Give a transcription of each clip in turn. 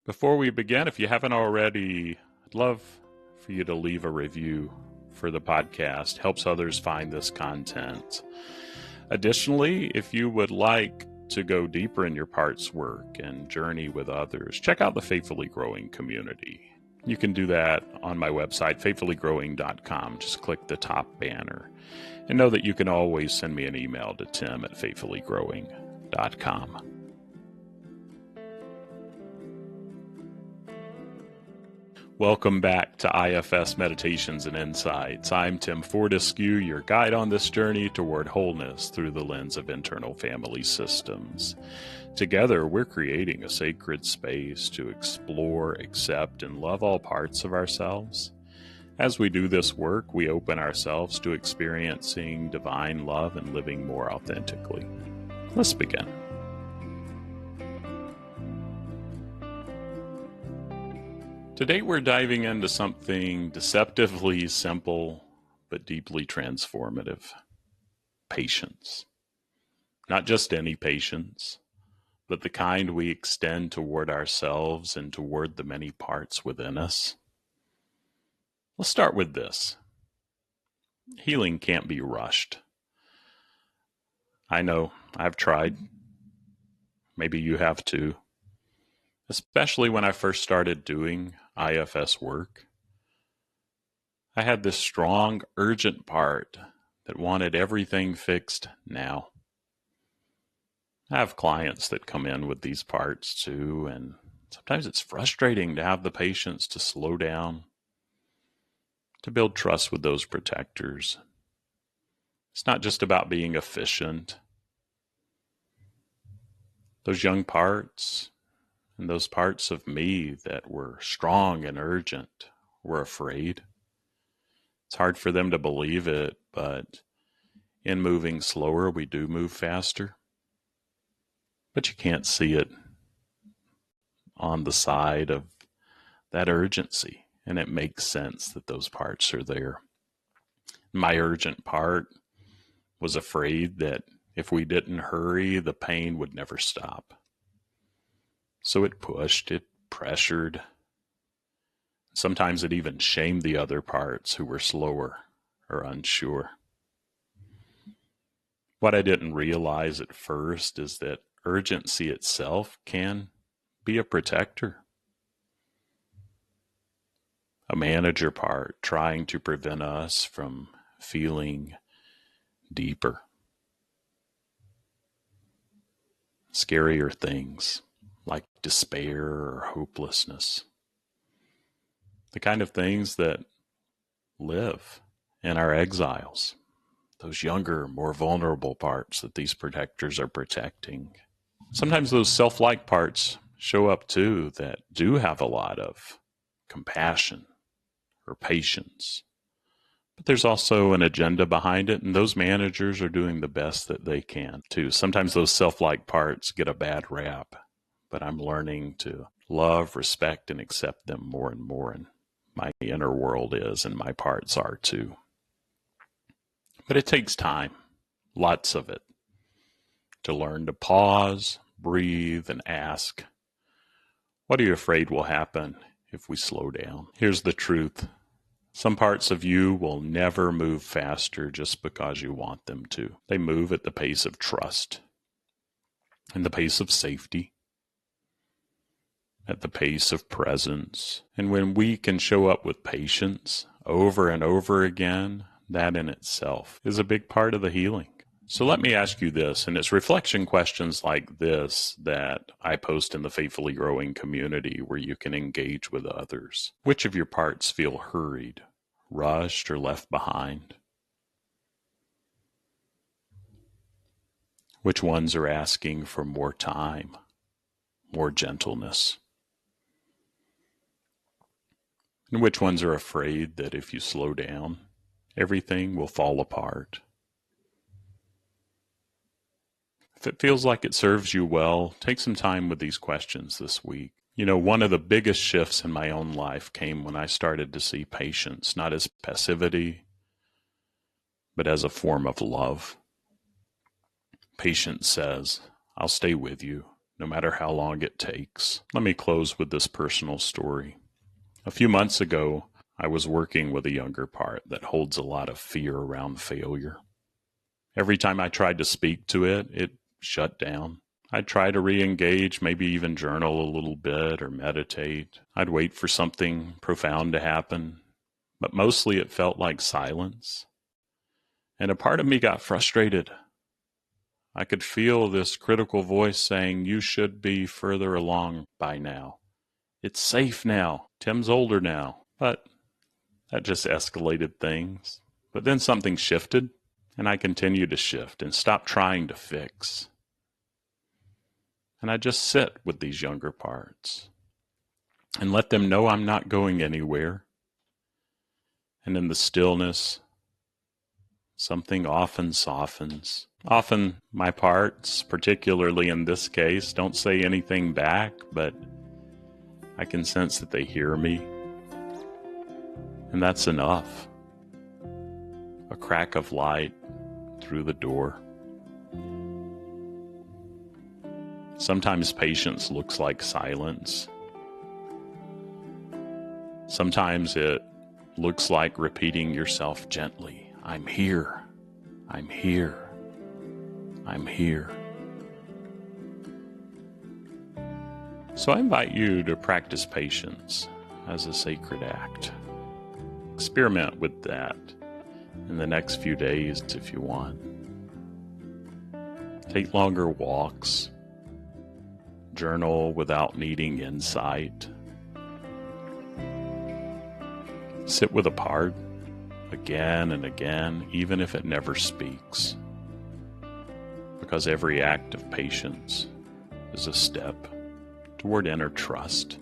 Before we begin, if you haven't already, I'd love for you to leave a review for the podcast. Helps others find this content. Additionally, if you would like to go deeper in your parts work and journey with others, check out the Faithfully Growing community. You can do that on my website, faithfullygrowing.com. Just click the top banner. And know that you can always send me an email to tim@faithfullygrowing.com. Welcome back to IFS Meditations and Insights. I'm Tim Fortescue, your guide on this journey toward wholeness through the lens of internal family systems. Together, we're creating a sacred space to explore, accept, and love all parts of ourselves. As we do this work, we open ourselves to experiencing divine love and living more authentically. Let's begin. Today we're diving into something deceptively simple but deeply transformative. Patience. Not just any patience, but the kind we extend toward ourselves and toward the many parts within us. Let's start with this. Healing can't be rushed. I know, I've tried. Maybe you have too. Especially when I first started doing IFS work. I had this strong, urgent part that wanted everything fixed now. I have clients that come in with these parts too, and sometimes it's frustrating to have the patience to slow down, to build trust with those protectors. It's not just about being efficient. Those young parts, and those parts of me that were strong and urgent were afraid. It's hard for them to believe it, but in moving slower, we do move faster. But you can't see it on the side of that urgency, and it makes sense that those parts are there. My urgent part was afraid that if we didn't hurry, the pain would never stop. So it pushed, it pressured. Sometimes it even shamed the other parts who were slower or unsure. What I didn't realize at first is that urgency itself can be a protector. A manager part trying to prevent us from feeling deeper. Scarier things like despair or hopelessness. The kind of things that live in our exiles. Those younger, more vulnerable parts that these protectors are protecting. Sometimes those self-like parts show up too that do have a lot of compassion or patience. But there's also an agenda behind it, and those managers are doing the best that they can too. Sometimes those self-like parts get a bad rap. But I'm learning to love, respect, and accept them more and more. And my inner world is, and my parts are too. But it takes time, lots of it, to learn to pause, breathe, and ask, what are you afraid will happen if we slow down? Here's the truth. Some parts of you will never move faster just because you want them to. They move at the pace of trust and the pace of safety. At the pace of presence. And when we can show up with patience over and over again, that in itself is a big part of the healing. So let me ask you this, and it's reflection questions like this that I post in the Faithfully Growing community where you can engage with others. Which of your parts feel hurried, rushed, or left behind? Which ones are asking for more time, more gentleness? And which ones are afraid that if you slow down, everything will fall apart? If it feels like it serves you well, take some time with these questions this week. You know, one of the biggest shifts in my own life came when I started to see patience, not as passivity, but as a form of love. Patience says, I'll stay with you, no matter how long it takes. Let me close with this personal story. A few months ago, I was working with a younger part that holds a lot of fear around failure. Every time I tried to speak to it, it shut down. I'd try to re-engage, maybe even journal a little bit or meditate. I'd wait for something profound to happen, but mostly it felt like silence. And a part of me got frustrated. I could feel this critical voice saying, "You should be further along by now. It's safe now. Tim's older now." But that just escalated things. But then something shifted, and I continued to shift and stop trying to fix. And I just sit with these younger parts and let them know I'm not going anywhere. And in the stillness, something often softens. Often my parts, particularly in this case, don't say anything back, but I can sense that they hear me. And that's enough. A crack of light through the door. Sometimes patience looks like silence. Sometimes it looks like repeating yourself gently. I'm here. I'm here. I'm here. So I invite you to practice patience as a sacred act. Experiment with that in the next few days if you want. Take longer walks. Journal without needing insight. Sit with a part again and again, even if it never speaks. Because every act of patience is a step toward inner trust.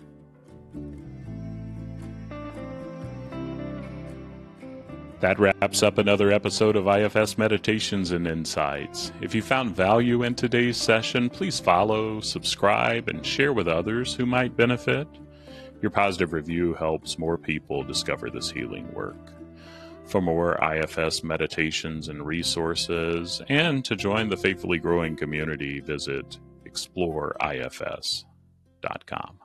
That wraps up another episode of IFS Meditations and Insights. If you found value in today's session, please follow, subscribe, and share with others who might benefit. Your positive review helps more people discover this healing work. For more IFS meditations and resources, and to join the Faithfully Growing community, visit exploreifs.com.